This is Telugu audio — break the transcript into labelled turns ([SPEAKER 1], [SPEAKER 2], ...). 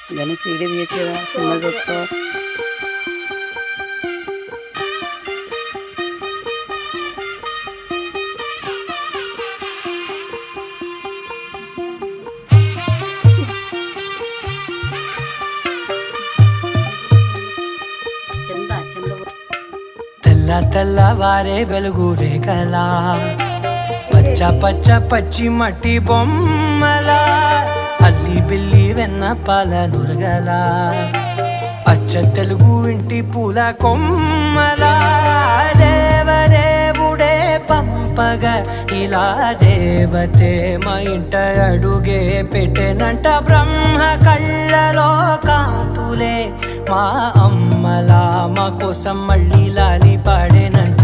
[SPEAKER 1] దాన్ని సీడీ తీయచ్చు కదా చిన్న చూస్తా.
[SPEAKER 2] తెల్ల తెల్లవారే వెలుగు రేఖలా పచ్చ పచ్చ పచ్చి మట్టి బొమ్మలా అల్లి బిల్లి వెన్న పాల నురగలా అచ్చ తెలుగు ఇంటి పూల కొమ్మలా దేవదేవుడే పంపగ ఇలా దేవతే మా ఇంట అడుగే పెట్టెనంట బ్రహ్మ కళ్ళలో కాంతులే మా అమ్మలా మా కోసం మళ్ళీ లాలి పాడేనంట.